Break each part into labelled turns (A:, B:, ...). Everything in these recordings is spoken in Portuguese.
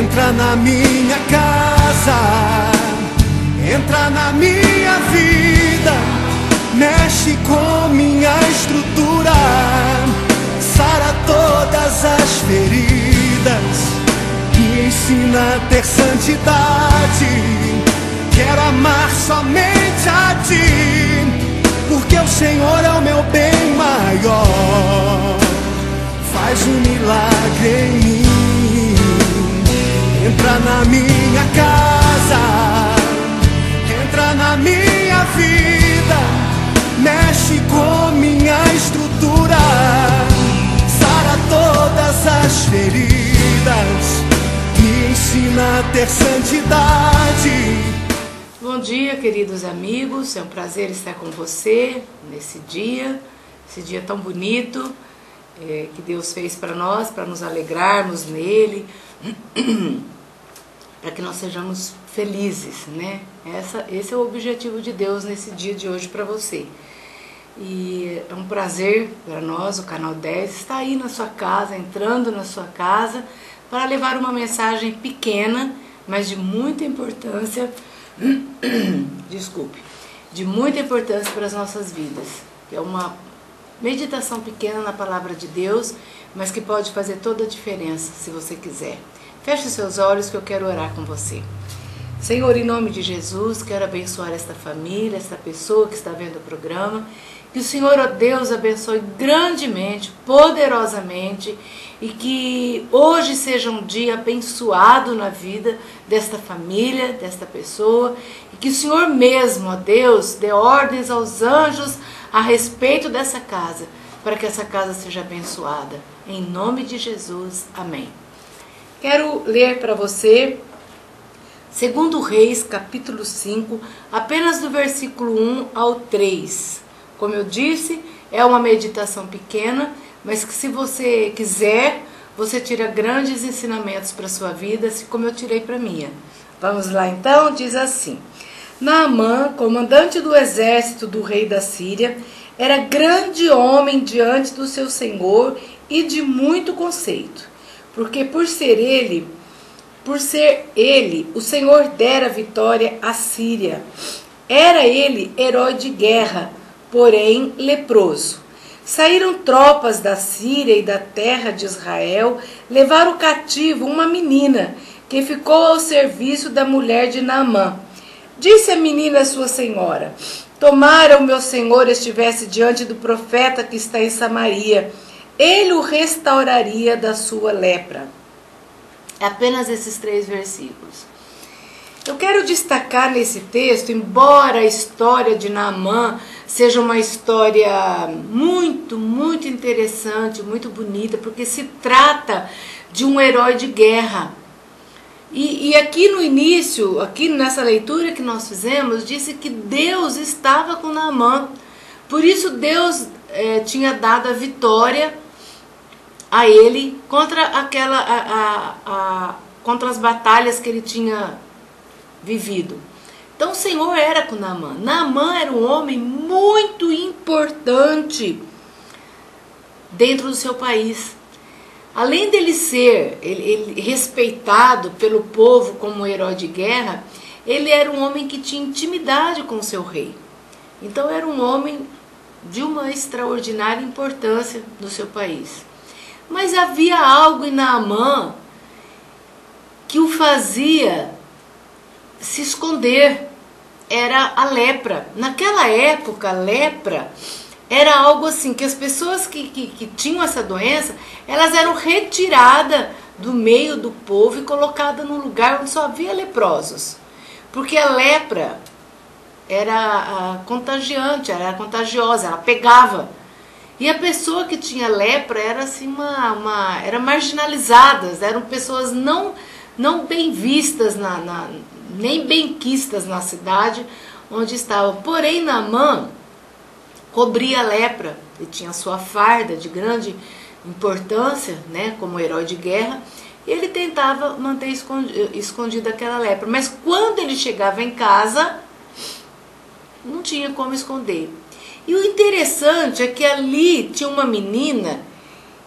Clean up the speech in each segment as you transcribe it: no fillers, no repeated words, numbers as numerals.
A: Entra na minha casa, entra na minha vida, mexe com minha estrutura, sara todas as feridas, me ensina a ter santidade. Quero amar somente a Ti, porque o Senhor é o meu bem maior. Faz um milagre em mim. Entra na minha casa, entra na minha vida, mexe com minha estrutura, sara todas as feridas, me ensina a ter santidade.
B: Bom dia, queridos amigos, é um prazer estar com você nesse dia, esse dia tão bonito que Deus fez para nós, para nos alegrarmos nele, para que nós sejamos felizes, né? Esse é o objetivo de Deus nesse dia de hoje para você. E é um prazer para nós, o Canal 10, estar aí na sua casa, entrando na sua casa, para levar uma mensagem pequena, mas de muita importância, de muita importância para as nossas vidas. É uma meditação pequena na palavra de Deus, mas que pode fazer toda a diferença, se você quiser. Feche os seus olhos que eu quero orar com você. Senhor, em nome de Jesus, quero abençoar esta família, esta pessoa que está vendo o programa. Que o Senhor, ó Deus, abençoe grandemente, poderosamente, e que hoje seja um dia abençoado na vida desta família, desta pessoa, e que o Senhor mesmo, ó Deus, dê ordens aos anjos a respeito dessa casa, para que essa casa seja abençoada. Em nome de Jesus, amém. Quero ler para você 2 Reis, capítulo 5, apenas do versículo 1 ao 3. Como eu disse, é uma meditação pequena, mas que se você quiser, você tira grandes ensinamentos para a sua vida, assim como eu tirei para a minha. Vamos lá então, diz assim: Naamã, comandante do exército do rei da Síria, era grande homem diante do seu senhor e de muito conceito, porque por ser ele, o Senhor dera vitória à Síria. Era ele herói de guerra, porém leproso. Saíram tropas da Síria e da terra de Israel, levaram cativo uma menina, que ficou ao serviço da mulher de Naamã. Disse a menina à sua senhora: tomara o meu senhor estivesse diante do profeta que está em Samaria, ele o restauraria da sua lepra. Apenas esses 3 versículos. Eu quero destacar nesse texto, embora a história de Naamã seja uma história muito, muito interessante, muito bonita, porque se trata de um herói de guerra. E aqui no início, aqui nessa leitura que nós fizemos, disse que Deus estava com Naamã. Por isso Deus tinha dado a vitória a ele contra contra as batalhas que ele tinha vivido. Então o Senhor era com Naamã. Naamã era um homem muito importante dentro do seu país. Além dele ser ele respeitado pelo povo como um herói de guerra, ele era um homem que tinha intimidade com o seu rei. Então era um homem de uma extraordinária importância no seu país. Mas havia algo em Naamã que o fazia se esconder. Era a lepra. Naquela época, a lepra era algo assim, que as pessoas que tinham essa doença, elas eram retiradas do meio do povo e colocadas num lugar onde só havia leprosos. Porque a lepra era contagiante, era contagiosa, ela pegava. E a pessoa que tinha lepra era assim era marginalizadas, eram pessoas não bem vistas, nem bem quistas na cidade onde estavam. Porém, Naamã cobria a lepra, ele tinha sua farda de grande importância, né, como herói de guerra, e ele tentava manter escondida aquela lepra. Mas quando ele chegava em casa, não tinha como esconder. E o interessante é que ali tinha uma menina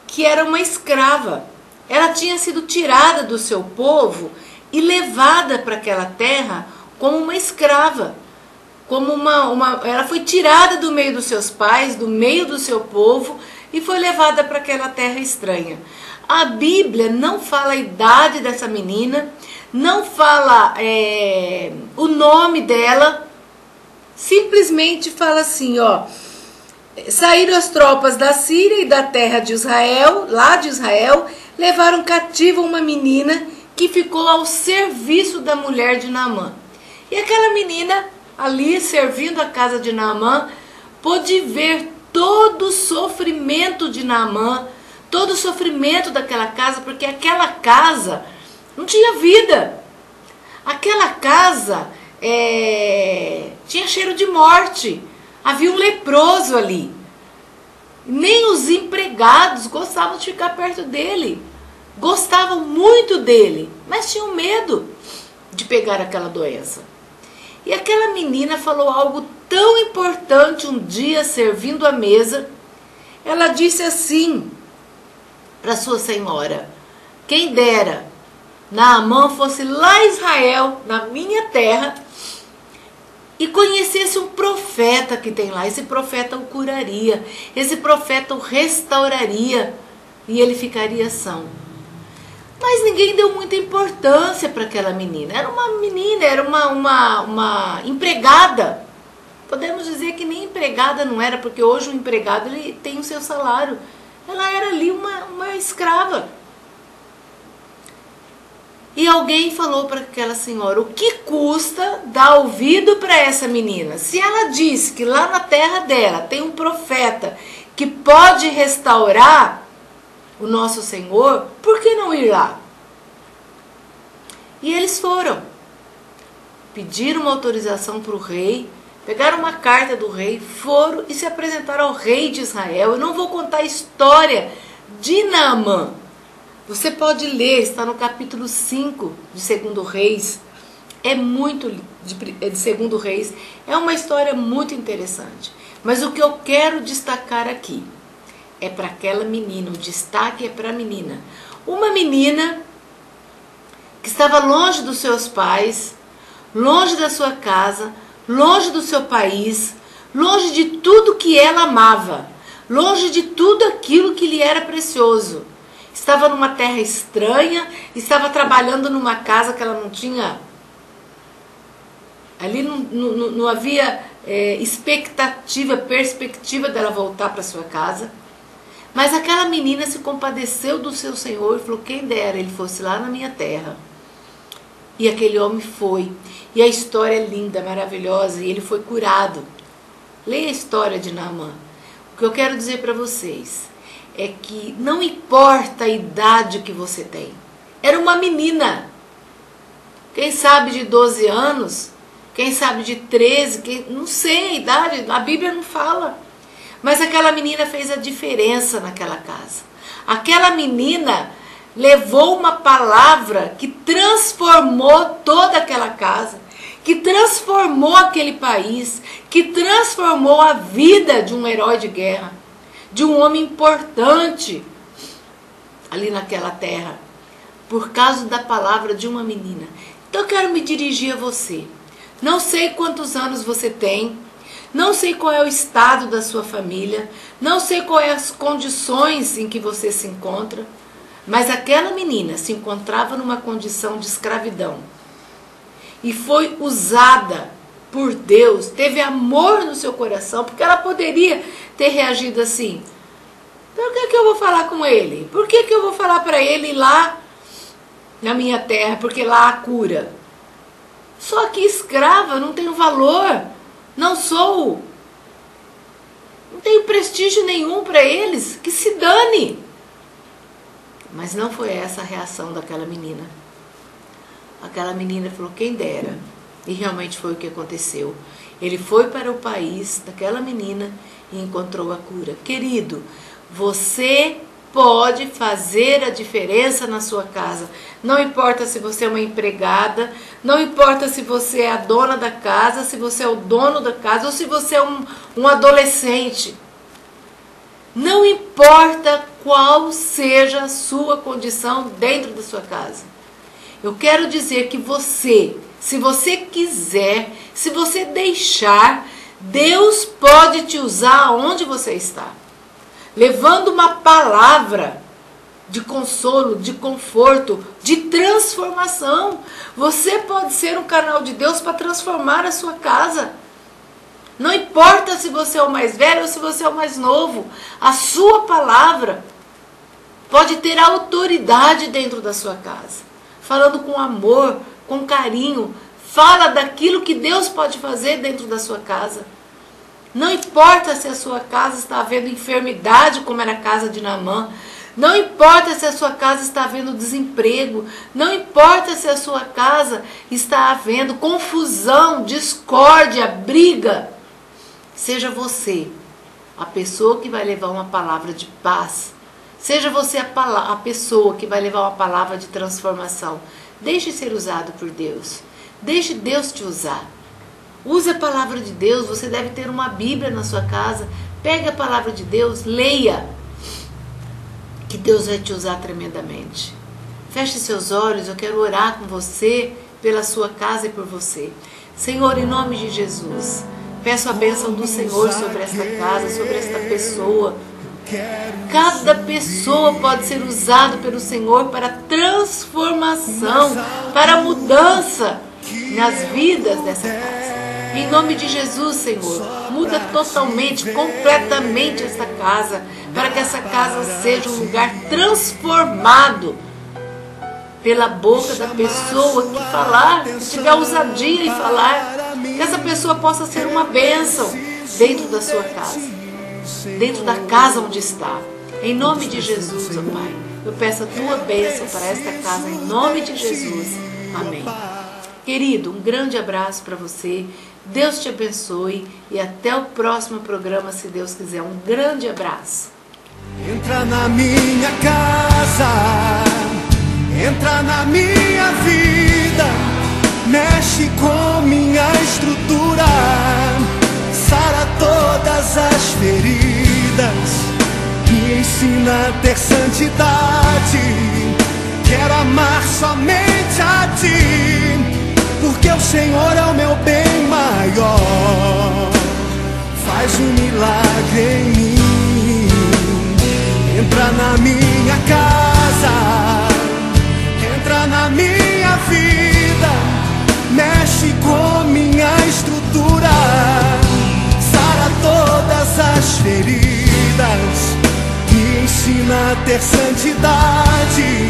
B: que era uma escrava. ela tinha sido tirada do seu povo e levada para aquela terra como uma escrava. Como ela foi tirada do meio dos seus pais, do meio do seu povo, e foi levada para aquela terra estranha. A Bíblia não fala a idade dessa menina, não fala o nome dela, simplesmente fala assim, ó: saíram as tropas da Síria e da terra de Israel, lá de Israel, levaram cativa uma menina que ficou ao serviço da mulher de Naamã. E aquela menina, ali servindo a casa de Naamã, pôde ver todo o sofrimento de Naamã, todo o sofrimento daquela casa, porque aquela casa não tinha vida. Aquela casa tinha cheiro de morte. Havia um leproso ali. Nem os empregados gostavam de ficar perto dele. Gostavam muito dele, mas tinham medo de pegar aquela doença. E aquela menina falou algo tão importante um dia, servindo à mesa. Ela disse assim para sua senhora: quem dera Naamã fosse lá em Israel, na minha terra, e conhecesse um profeta que tem lá. Esse profeta o curaria, esse profeta o restauraria e ele ficaria são. Mas ninguém deu muita importância para aquela menina. Era uma menina, era uma empregada. Podemos dizer que nem empregada não era, porque hoje o empregado ele tem o seu salário. Ela era ali uma escrava. E alguém falou para aquela senhora: o que custa dar ouvido para essa menina? Se ela disse que lá na terra dela tem um profeta que pode restaurar o nosso Senhor, por que não ir lá? E eles foram. Pediram uma autorização para o rei, pegaram uma carta do rei, foram e se apresentaram ao rei de Israel. Eu não vou contar a história de Naamã. Você pode ler, está no capítulo 5 de 2 Reis. É muito de 2 Reis. É uma história muito interessante. Mas o que eu quero destacar aqui é para aquela menina, o destaque é para a menina. Uma menina que estava longe dos seus pais, longe da sua casa, longe do seu país, longe de tudo que ela amava, longe de tudo aquilo que lhe era precioso. Estava numa terra estranha, estava trabalhando numa casa que ela não tinha. Ali não havia expectativa, perspectiva dela voltar para sua casa. Mas aquela menina se compadeceu do seu Senhor e falou: quem dera ele fosse lá na minha terra. E aquele homem foi. E a história é linda, maravilhosa, e ele foi curado. Leia a história de Naamã. O que eu quero dizer para vocês é que não importa a idade que você tem. Era uma menina. Quem sabe de 12 anos, quem sabe de 13, não sei a idade, a Bíblia não fala. Mas aquela menina fez a diferença naquela casa. Aquela menina levou uma palavra que transformou toda aquela casa, que transformou aquele país, que transformou a vida de um herói de guerra, de um homem importante ali naquela terra, por causa da palavra de uma menina. Então eu quero me dirigir a você. Não sei quantos anos você tem, não sei qual é o estado da sua família, não sei quais as condições em que você se encontra, mas aquela menina se encontrava numa condição de escravidão e foi usada por Deus, teve amor no seu coração, porque ela poderia ter reagido assim: por que eu vou falar com ele? Por que eu vou falar para ele ir lá na minha terra, porque lá há cura? Só que escrava, não tenho valor, não tenho prestígio nenhum para eles, que se dane. Mas não foi essa a reação daquela menina. Aquela menina falou: quem dera. E realmente foi o que aconteceu. Ele foi para o país daquela menina e encontrou a cura. Querido, você pode fazer a diferença na sua casa. Não importa se você é uma empregada, não importa se você é a dona da casa, se você é o dono da casa ou se você é um adolescente. Não importa qual seja a sua condição dentro da sua casa. Eu quero dizer que você, se você quiser, se você deixar, Deus pode te usar onde você está, levando uma palavra de consolo, de conforto, de transformação. Você pode ser um canal de Deus para transformar a sua casa. Não importa se você é o mais velho ou se você é o mais novo, a sua palavra pode ter autoridade dentro da sua casa. Falando com amor, com carinho, fala daquilo que Deus pode fazer dentro da sua casa. Não importa se a sua casa está havendo enfermidade, como era a casa de Naamã. Não importa se a sua casa está havendo desemprego. Não importa se a sua casa está havendo confusão, discórdia, briga. Seja você a pessoa que vai levar uma palavra de paz. Seja você a pessoa que vai levar uma palavra de transformação. Deixe ser usado por Deus. Deixe Deus te usar. Use a palavra de Deus. Você deve ter uma Bíblia na sua casa. Pegue a palavra de Deus, leia. Que Deus vai te usar tremendamente. Feche seus olhos, eu quero orar com você, pela sua casa e por você. Senhor, em nome de Jesus, peço a bênção do Senhor sobre esta casa, sobre esta pessoa. Cada pessoa pode ser usada pelo Senhor para transformação, para mudança nas vidas dessa casa. Em nome de Jesus, Senhor, muda totalmente, completamente esta casa, para que essa casa seja um lugar transformado pela boca da pessoa que falar, que tiver ousadia em falar, que essa pessoa possa ser uma bênção dentro da sua casa, dentro da casa onde está. Em nome de Jesus, ó Pai, eu peço a tua bênção para esta casa, em nome de Jesus. Amém. Querido, um grande abraço para você. Deus te abençoe e até o próximo programa, se Deus quiser. Um grande abraço.
A: Entra na minha casa, entra na minha vida, mexe com minha estrutura, sara todas as feridas, me ensina a ter santidade. Quero amar somente a ti, porque o Senhor é o meu bem maior. Faz um milagre em mim. Entra na minha casa, entra na minha vida, mexe com minha estrutura, sara todas as feridas, me ensina a ter santidade.